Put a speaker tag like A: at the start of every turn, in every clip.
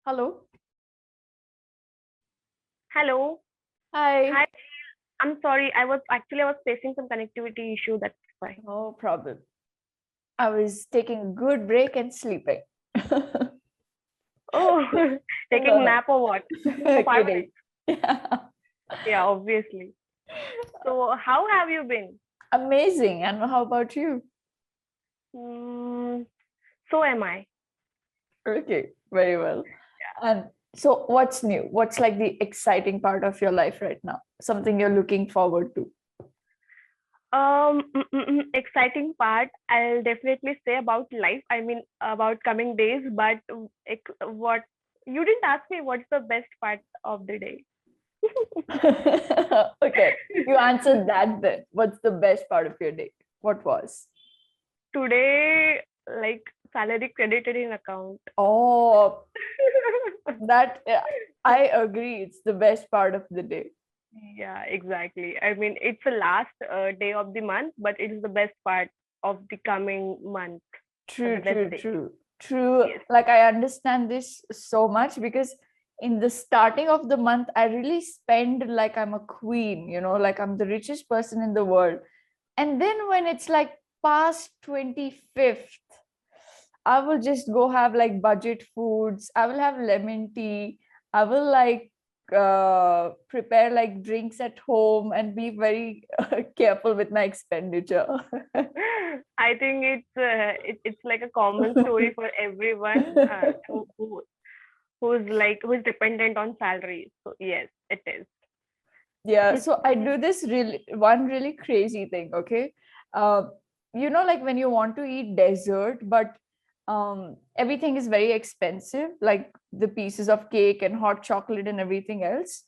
A: Hello.
B: Hello.
A: Hi.
B: Hi. I'm sorry. I was facing some connectivity issue. That's why.
A: No problem. I was taking a good break and sleeping.
B: Oh, taking
A: No,
B: nap or what? For
A: no.
B: 5 minutes.
A: Kidding. Yeah.
B: Yeah, obviously. So how have you been?
A: Amazing. And how about you?
B: Hmm, so am I.
A: Okay, very well. And so, what's new? What's like the exciting part of your life right now? Something you're looking forward to?
B: Exciting part. I'll definitely say about life. I mean about coming days. But what you didn't ask me what's the best part of the day.
A: Okay, you answered that then. What's the best part of your day? What was?
B: Today, like salary credited in account.
A: Oh, that yeah, I agree. It's the best part of the day.
B: Yeah, exactly. I mean, it's the last day of the month, but it is the best part of the coming month, the
A: True,
B: best
A: true,
B: day.
A: true, true.
B: Yes.
A: Like I understand this so much because in the starting of the month, I really spend like I'm a queen, like I'm the richest person in the world. And then when it's like past 25th, I will just go have like budget foods. I will have lemon tea. I will like prepare like drinks at home and be very careful with my expenditure.
B: I think it's like a common story for everyone who's dependent on salary. So yes, it is.
A: Yeah, so I do this really crazy thing, okay? Uh, like when you want to eat dessert, but everything is very expensive, like the pieces of cake and hot chocolate and everything else.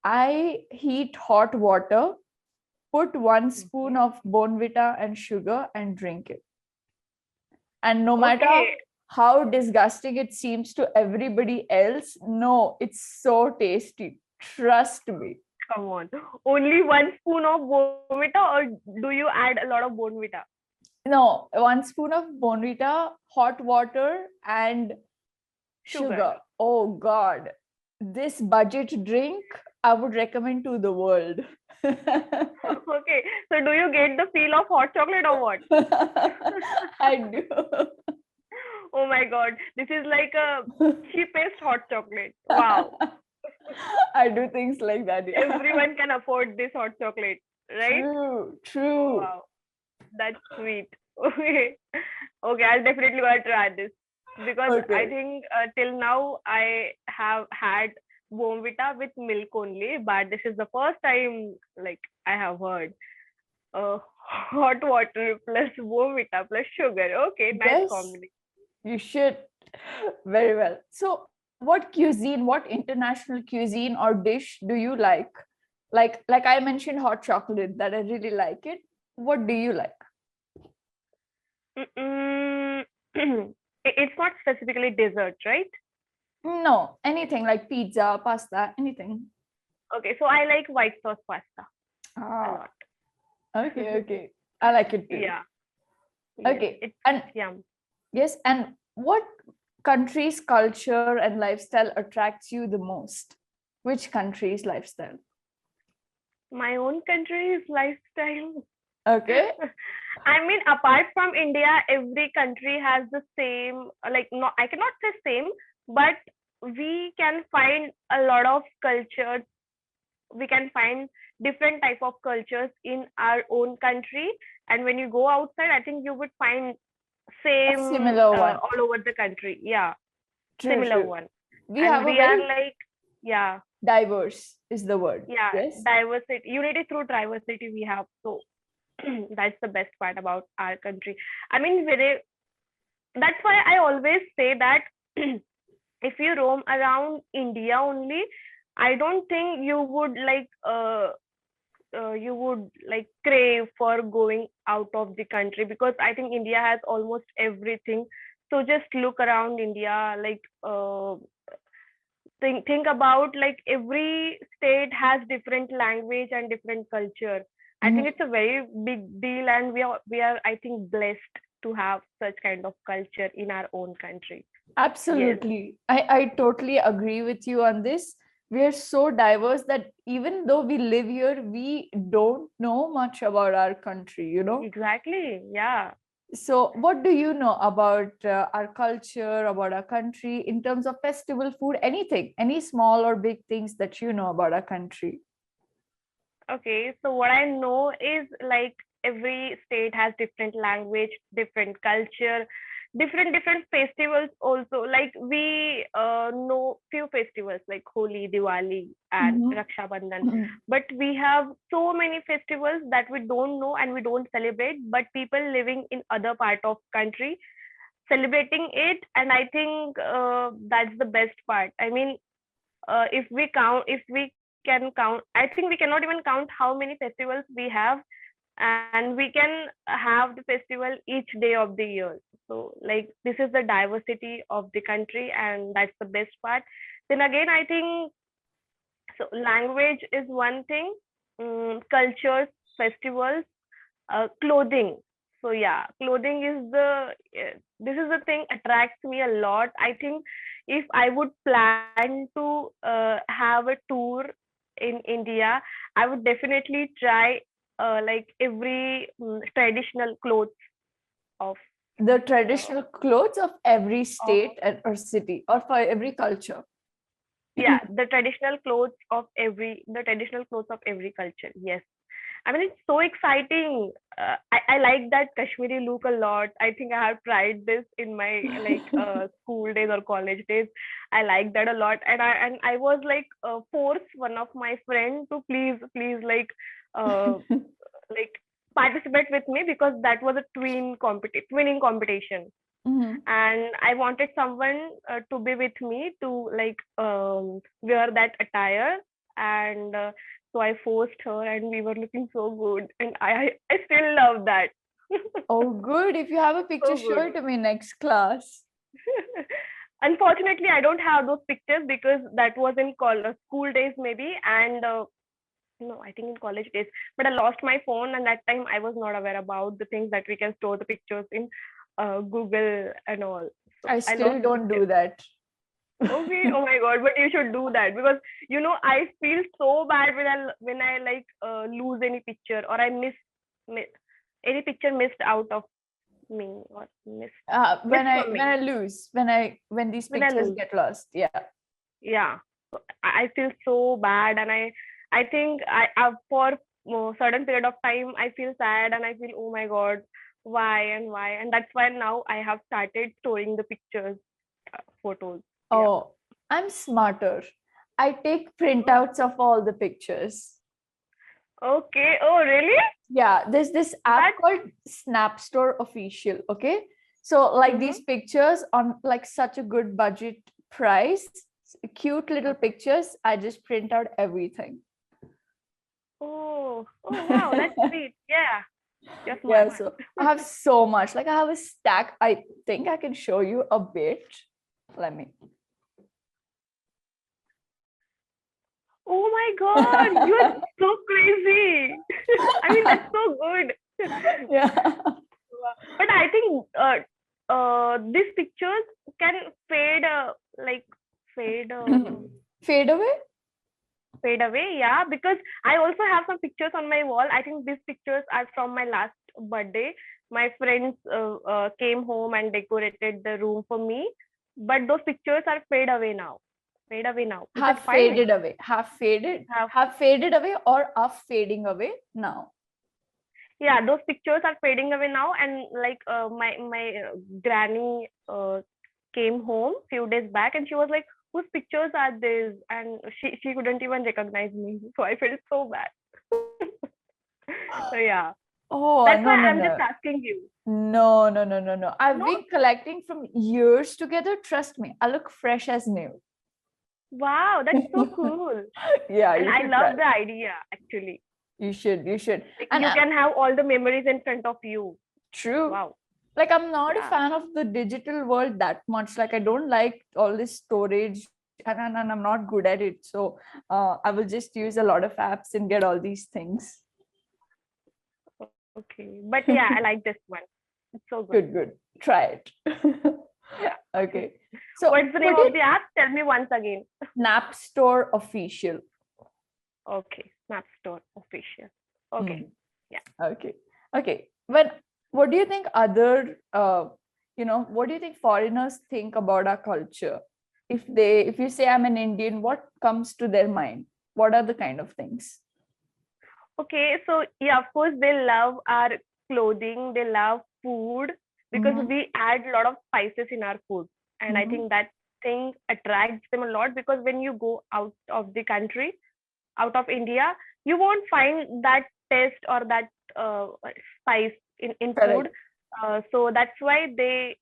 A: I heat hot water, put 1 spoon
B: Okay.
A: of Bonvita and sugar, and drink it. And no matter
B: Okay.
A: how disgusting it seems to everybody else, no, it's so tasty. Trust me.
B: Come on. Only 1 spoon of Bonvita, or do you add a lot of Bonvita?
A: No, 1 spoon of Bonvita, hot water, and
B: Sugar.
A: sugar. Oh God, this budget drink I would recommend to the world.
B: Okay. So do you get the feel of hot chocolate or what?
A: I do.
B: Oh my god, this is like a cheapest hot chocolate. Wow.
A: I do things like that. Yeah.
B: Everyone can afford this hot chocolate, right?
A: True, true.
B: Wow, that's sweet. Okay. Okay, I'll definitely gonna try this because I
A: Okay.
B: think till now I have had Bournvita with milk only, but this is the first time like I have heard hot water plus Bournvita plus sugar. Okay, nice
A: Yes,
B: combination.
A: you should. Very well. So, what cuisine, what international cuisine or dish do you like? Like I mentioned hot chocolate that I really like it. What do you like?
B: Mm-mm. It's not specifically dessert, right?
A: No, anything like pizza, pasta, anything.
B: Okay, so I like white sauce pasta a
A: Ah,
B: lot.
A: okay, okay. I like it too.
B: Yeah, yes,
A: Okay.
B: it's
A: And
B: yum.
A: yes, and what country's culture and lifestyle attracts you the most? Which country's lifestyle?
B: My own country's lifestyle.
A: Okay.
B: I mean, apart from India, every country has the same, like, no, I cannot say same, but we can find a lot of cultures. We can find different type of cultures in our own country. And when you go outside, I think you would find
A: A
B: same
A: similar one.
B: all over the country. Yeah,
A: True,
B: similar
A: true.
B: one.
A: We
B: And
A: have a
B: we are
A: very
B: like, yeah,
A: diverse is the word.
B: yeah,
A: Yes.
B: diversity, unity through diversity we have. So that's the best part about our country. I mean, that's why I always say that if you roam around India only, I don't think you would like crave for going out of the country, because I think India has almost everything. So just look around India, like think about, like, every state has different language and different culture. I think
A: Mhm.
B: it's a very big deal, and we are I think blessed to have such kind of culture in our own country.
A: Absolutely. I totally agree with you on this. We are so diverse that even though we live here, we don't know much about our country, you know?
B: Exactly. Yeah.
A: So, what do you know about our culture, about our country in terms of festival food, anything, any small or big things that you know about our country?
B: Okay, so what I know is like every state has different language, different culture, different festivals also. Like we know few festivals like Holi, Diwali, and
A: Mhm.
B: Raksha Bandhan,
A: Mhm.
B: but we have so many festivals that we don't know and we don't celebrate. But people living in other part of country celebrating it, and I think that's the best part. I mean, if we can count, I think we cannot even count how many festivals we have, and we can have the festival each day of the year. So like this is the diversity of the country, and that's the best part. Then again, I think so language is one thing, cultures, festivals, clothing. So yeah, clothing is this is the thing attracts me a lot. I think if I would plan to have a tour in India, I would definitely try like every traditional clothes of
A: The
B: uh,
A: traditional clothes of every
B: of
A: state or city or for every culture.
B: yeah, the traditional clothes of every culture. Yes. I mean, it's so exciting. I like that Kashmiri look a lot. I think I have tried this in my like school days or college days. I like that a lot, and I was like force one of my friend to please uh like participate with me, because that was a twinning competition,
A: Mhm.
B: and I wanted someone to be with me to like wear that attire, and so I forced her, and we were looking so good, and I still love that.
A: Oh, good. If you have a picture,
B: So
A: show
B: good.
A: it to me next class.
B: Unfortunately, I don't have those pictures because that was in school days maybe, and no, I think in college days. But I lost my phone, and that time I was not aware about the things that we can store the pictures in Google and all. So
A: I
B: I
A: still
B: lost the
A: don't do
B: pictures.
A: that.
B: Okay, oh my god, but you should do that, because I feel so bad when I like lose any picture, or I miss any picture missed out of me, or
A: When
B: missed
A: I
B: from
A: when
B: me
A: I lose, when these
B: when I
A: pictures
B: lose.
A: get lost. Yeah.
B: Yeah, so I feel so bad, and I think I for certain period of time I feel sad, and I feel, oh my god, why, and that's why now I have started storing the pictures, photos. Yeah.
A: Oh, I'm smarter. I take
B: Oh,
A: printouts of all the pictures.
B: okay. Oh, really?
A: Yeah, there's this app
B: That.
A: called Snapstore Official. Okay. So, like
B: Mm-hmm.
A: these pictures on like such a good budget price, cute little
B: Okay.
A: pictures, I just print out everything.
B: Oh, wow, that's sweet. Yeah, you're
A: Yeah,
B: smart.
A: so I have so much. Like I have a stack. I think I can show you a bit. Let me.
B: Oh my God, you're so crazy. I mean, that's so good.
A: Yeah.
B: But I think these pictures can fade, like fade,
A: Fade away.
B: fade away. Yeah, because I also have some pictures on my wall. I think these pictures are from my last birthday. My friends came home and decorated the room for me, but those pictures are fade away now. Fade away now. Is it
A: Have
B: fine?
A: faded away.
B: Have
A: Have faded away or are fading away now.
B: Yeah, those pictures are fading away now, and like my granny came home few days back, and she was like, whose pictures are these? And she couldn't even recognize me, so I felt so bad. So yeah,
A: Oh,
B: that's
A: no,
B: why
A: no,
B: I'm just
A: no.
B: asking you.
A: No, no, no, no, no. I've
B: No.
A: been collecting from years together. Trust me, I look fresh as new.
B: Wow, that's so cool.
A: Yeah,
B: And
A: you
B: I
A: should try.
B: love the idea actually.
A: You should, you should.
B: Like
A: And
B: you can have all the memories in front of you.
A: true.
B: Wow.
A: Like I'm not a
B: Yeah.
A: fan of the digital world that much. Like I don't like all this storage, and I'm not good at it. So I will just use a lot of apps and get all these things.
B: Okay. But yeah, I like this one. It's so good.
A: Good, good. Try it.
B: Yeah.
A: Okay. So
B: What's the name
A: what
B: of
A: did
B: the app? Tell me once again.
A: Snap Store official?
B: Okay, Snap Store official. Okay.
A: Hmm.
B: Yeah.
A: Okay. Okay. What do you think other what do you think foreigners think about our culture? If you say I'm an Indian, what comes to their mind? What are the kind of things?
B: Okay, so yeah, of course they love our clothing, they love food because
A: Mm-hmm.
B: we add a lot of spices in our food. And I
A: Mm-hmm.
B: think that thing attracts them a lot because when you go out of the country, out of India, you won't find that taste or that spice in food.
A: Correct.
B: So that's why the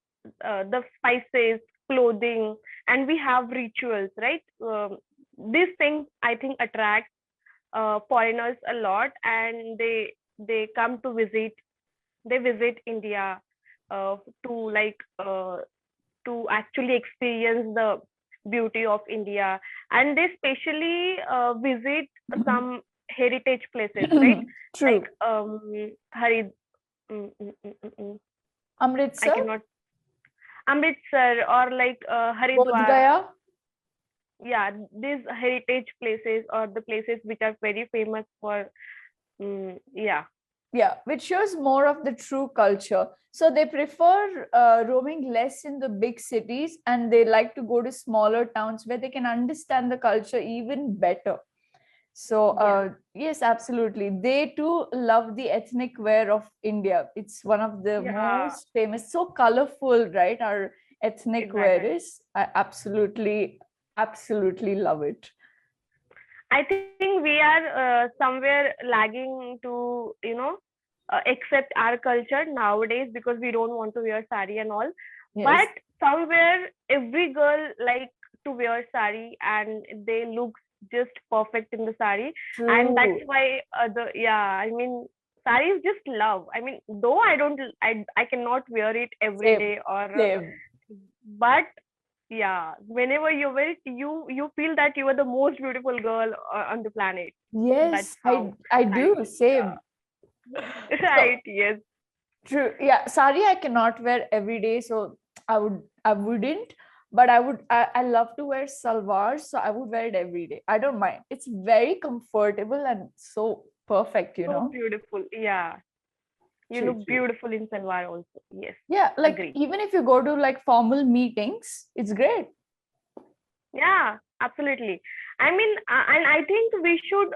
B: spices, clothing, and we have rituals, right? These things I think attract foreigners a lot, and they come to visit. They visit India uh, to like uh, to actually experience the beauty of India, and they specially visit some heritage places, right? Like
A: True.
B: Harid. Mm, mm, mm, mm, mm. I
A: Amritsar,
B: cannot Amritsar or like
A: Bodh
B: Haridwar.
A: Gaya.
B: Yeah, these heritage places or the places which are very famous for. Yeah.
A: Yeah, which shows more of the true culture. So they prefer roaming less in the big cities, and they like to go to smaller towns where they can understand the culture even better. So
B: Yeah.
A: yes, absolutely, they too love the ethnic wear of India. It's one of the
B: Yeah,
A: most famous, so colorful, right? Our ethnic wear
B: exactly.
A: is. I absolutely love it.
B: I think we are somewhere lagging to, accept our culture nowadays because we don't want to wear sari and all. But
A: Yes,
B: somewhere every girl like to wear sari and they look just perfect in the sari. And that's
A: true.
B: why I mean, sari is just love. I mean, though I cannot wear it every
A: Same,
B: day or,
A: same.
B: but yeah, whenever you wear it, you feel that you are the most beautiful girl on the planet. That's
A: Yes,
B: how
A: I
B: I,
A: do same. So
B: right, yes.
A: true. Yeah, sari I cannot wear every day, so I wouldn't. But I love to wear salwar, so I would wear it every day. I don't mind. It's very comfortable and so perfect, you
B: So
A: know.
B: beautiful. Yeah, you
A: True,
B: look
A: true.
B: beautiful in salwar also. Yes,
A: Yeah, like
B: agree.
A: even if you go to like formal meetings, it's great.
B: Yeah, absolutely. I mean, and I think we should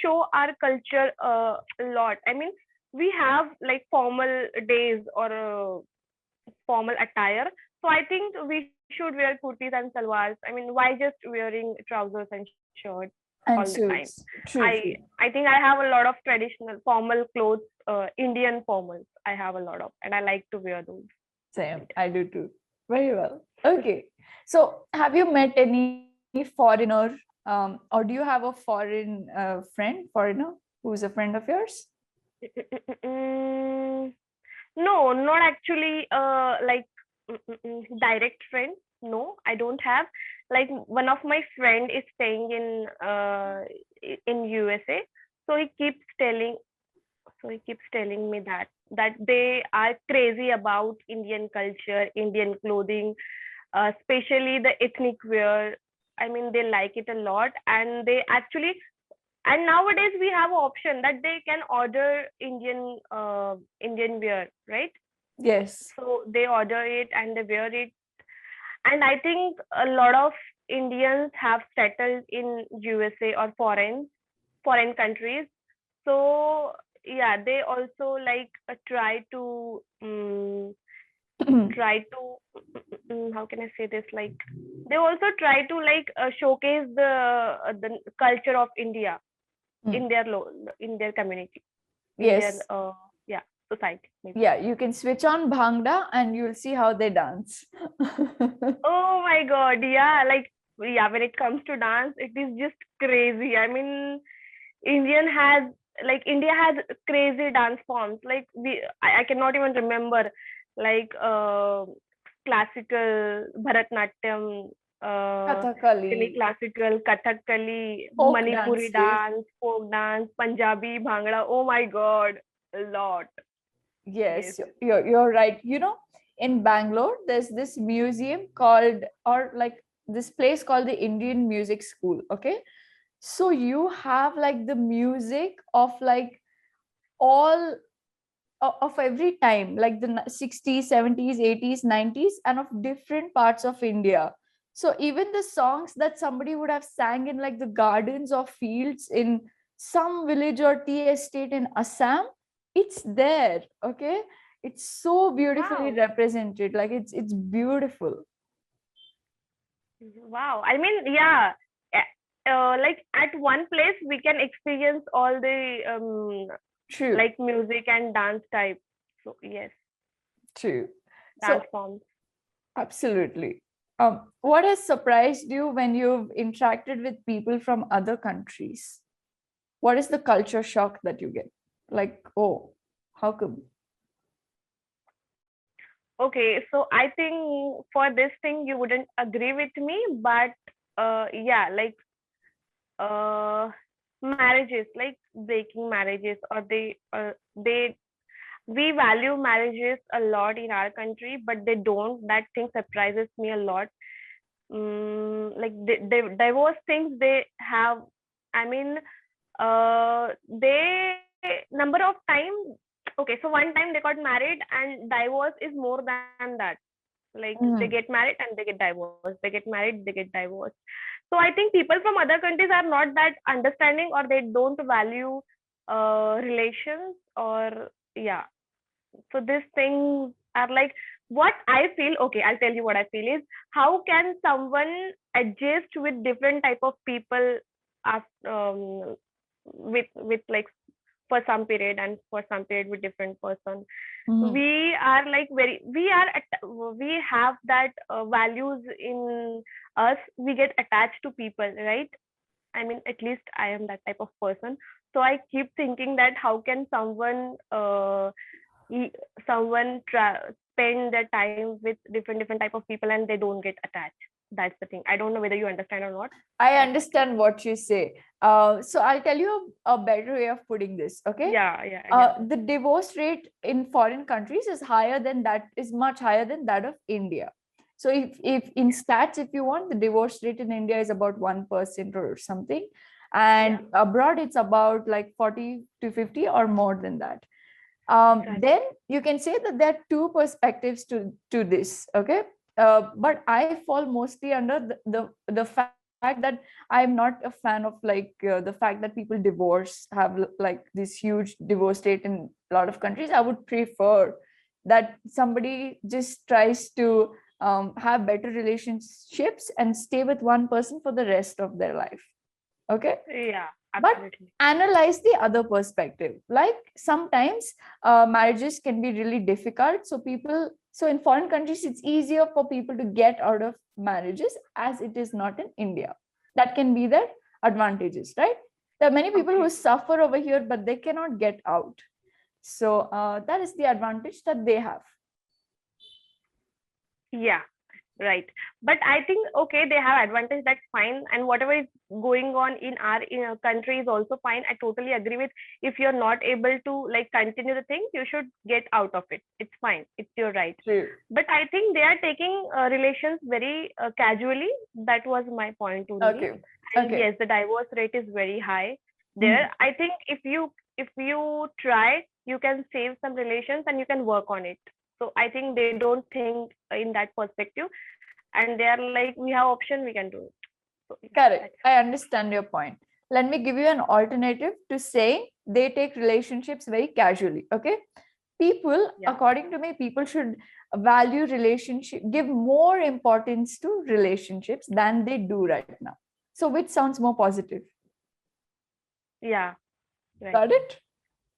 B: show our culture a lot. I mean, we have like formal days or formal attire. So I think we should wear kurtis and salwars. I mean, why just wearing trousers and shirts all the
A: And
B: time?
A: suits. True,
B: I
A: true.
B: I think I have a lot of traditional formal clothes, Indian formals. I have a lot of, and I like to wear those.
A: Same. I do too. Very well. Okay. So have you met any foreigner, or do you have a foreign foreigner who's a friend of yours?
B: Mm, no, not actually. Like direct friend. No, I don't have. Like one of my friend is staying in USA, so he keeps telling me that they are crazy about Indian culture, Indian clothing, especially the ethnic wear. I mean, they like it a lot, and they actually, and nowadays we have an option that they can order Indian wear, right?
A: Yes.
B: So they order it and they wear it, and I think a lot of Indians have settled in USA or foreign countries. So yeah, they also like try to how can I say this, like they also try to like showcase the culture of India
A: Mm.
B: in in their community, in their
A: Yes.
B: yeah, society maybe.
A: Yeah, you can switch on Bhangra and you'll see how they dance.
B: Oh my god, yeah, like yeah, when it comes to dance, it is just crazy. I mean, Indian has India has crazy dance forms. Like I cannot even remember like classical Bharatnatyam,
A: Kathakali,
B: semi-classical Kathakali,
A: folk
B: Manipuri
A: dances.
B: dance, folk dance, Punjabi, Bhangra. Oh my god, a lot. Yes.
A: Yes, you're right. You know, in Bangalore, there's this museum called, or like this place called the Indian Music School. Okay. So you have like the music of like all of every time, like the 60s, 70s, 80s, 90s, and of different parts of India. So even the songs that somebody would have sang in like the gardens or fields in some village or tea estate in Assam, it's there. Okay. It's so beautifully
B: Wow.
A: represented. Like it's beautiful.
B: Wow. I mean, yeah. Like at one place we can experience all the
A: True.
B: like music and dance type. So yes,
A: True.
B: dance
A: So
B: forms.
A: absolutely. What has surprised you when you've interacted with people from other countries? What is the culture shock that you get? Like, oh, how come?
B: Okay, so I think for this thing you wouldn't agree with me, but yeah, like uh marriages, like breaking marriages, or they we value marriages a lot in our country, but they don't. That thing surprises me a lot. Like the divorce things they have. I mean, they number of time. Okay, so one time they got married, and divorce is more than that. Like they
A: Mm,
B: get married and they get divorced. They get married, they get divorced. So I think people from other countries are not that understanding, or they don't value relations, or yeah. So these things are like, what I feel. Okay, I'll tell you what I feel is, how can someone adjust with different type of people after, with like for some period, and for some period with different person.
A: mhm.
B: We are like very, we have that values in us. We get attached to people, right? I mean, at least I am that type of person. So I keep thinking that how can someone spend their time with different type of people and they don't get attached. That's the thing. I don't know whether you understand or not,
A: I
B: but
A: understand what you say. So I'll tell you a better way of putting this. Okay.
B: yeah, yeah, yeah.
A: The divorce rate in foreign countries is higher than that, is much higher than that of India. So if in stats, if you want, the divorce rate in India is about 1% or something,
B: Yeah,
A: and abroad it's about like 40 to 50 or more than that.
B: right.
A: Then you can say that there are two perspectives to this. Okay. But I fall mostly under the fact that I'm not a fan of like the fact that people divorce, have like this huge divorce rate in a lot of countries. I would prefer that somebody just tries to have better relationships and stay with one person for the rest of their life. Okay.
B: Yeah,
A: But
B: absolutely.
A: analyze the other perspective. Like sometimes marriages can be really difficult, so people, so in foreign countries it's easier for people to get out of marriages as it is not in India. That can be their advantages, right? There are many people who
B: Okay.
A: suffer over here but they cannot get out. So that is the advantage that they have.
B: Yeah, right. But I think, okay, they have advantage, that's fine. And whatever is going on in our country is also fine. I totally agree with, if you're not able to like continue the thing, you should get out of it. It's fine. It's your right.
A: True.
B: But I think they are taking relations very casually. That was my point only.
A: Okay.
B: And
A: Okay.
B: yes, the divorce rate is very high there.
A: Mhm.
B: I think if you try, you can save some relations and you can work on it. So I think they don't think in that perspective, and they are like, we have option, we can do it. So yeah,
A: Correct.
B: that's
A: I understand your point. Let me give you an alternative to saying they take relationships very casually. Okay. People,
B: yeah,
A: according to me, people should value relationship, give more importance to relationships than they do right now. So, which sounds more positive?
B: yeah, right,
A: Got it?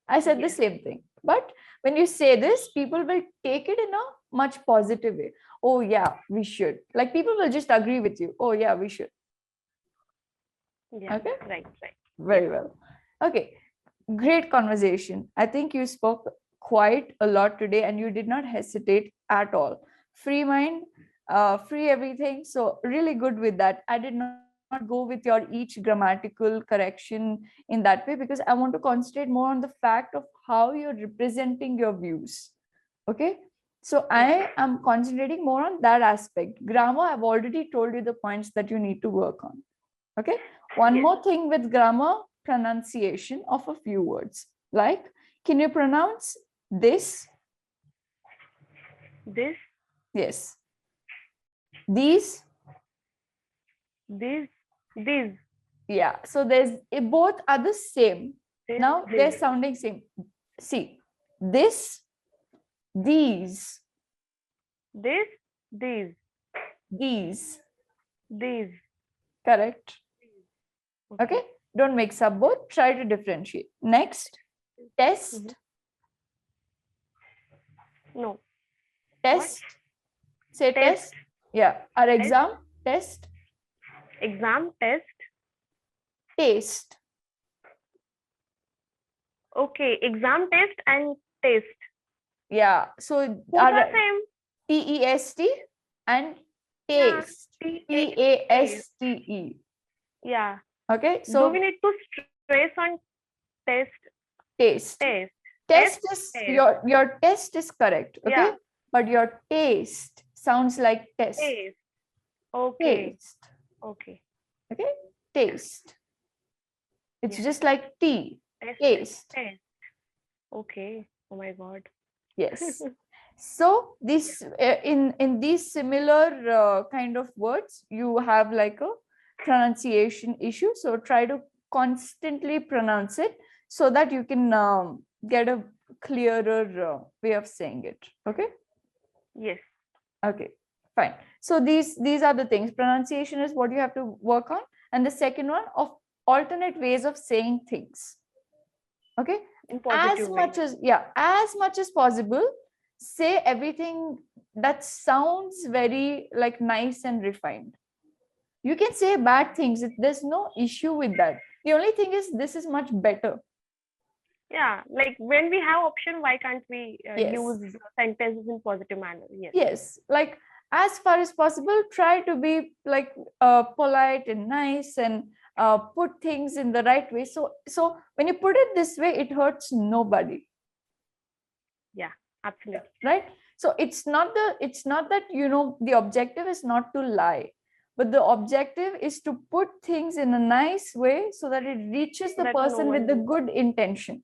A: I said the
B: yes,
A: same thing. But when you say this, people will take it in a much positive way. Oh, yeah, we should. Like people will just agree with you. Oh, yeah, we should.
B: yeah,
A: Okay.
B: right, yes,
A: Very well. Okay. Great conversation. I think you spoke quite a lot today and you did not hesitate at all. Free mind, free everything. So, really good with that. I did not go with your each grammatical correction in that way because I want to concentrate more on the fact of how you're representing your views. Okay. So I am concentrating more on that aspect. Grammar, I've already told you the points that you need to work on. Okay. One more thing with grammar, pronunciation of a few words. Like, can you pronounce this?
B: This,
A: Yes. These?
B: this, this.
A: Yeah. So both are the same.
B: This,
A: Now
B: this.
A: they're sounding same. See, this, these,
B: This, these,
A: these.
B: these.
A: Correct. Okay. Don't mix up both. Try to differentiate. Next, test.
B: No.
A: Test. Say test. Yeah. Our exam. Test.
B: Exam, test.
A: Taste.
B: Okay. Exam, test, and taste.
A: Yeah. So
B: Both are same.
A: TEST and taste. TASTE.
B: Yeah.
A: Okay. So
B: do we need to stress on test?
A: Taste.
B: Taste.
A: Test is
B: Taste.
A: your test is correct. Okay.
B: Yeah.
A: But your taste sounds like test.
B: Taste. Okay.
A: Taste.
B: Okay.
A: Okay. Taste. It's
B: Yes.
A: just like tea.
B: Test.
A: Taste.
B: Taste. Okay. Oh my God.
A: Yes. So this in these similar kind of words, you have like a pronunciation issue. So try to constantly pronounce it so that you can get a clearer way of saying it. Okay.
B: Yes.
A: Okay. Fine. So these are the things. Pronunciation is what you have to work on, and the second one of alternate ways of saying things. Okay. As much as possible, say everything that sounds very like nice and refined. You can say bad things. There's no issue with that. The only thing is this is much better.
B: Yeah, like when we have option, why can't we
A: Yes.
B: use sentences in positive manner? Yes.
A: Yes, like as far as possible, try to be like polite and nice and put things in the right way. So when you put it this way, it hurts nobody.
B: Yeah, absolutely.
A: Right. So it's not that, you know, the objective is not to lie, but the objective is to put things in a nice way so that it reaches the person with the good intention.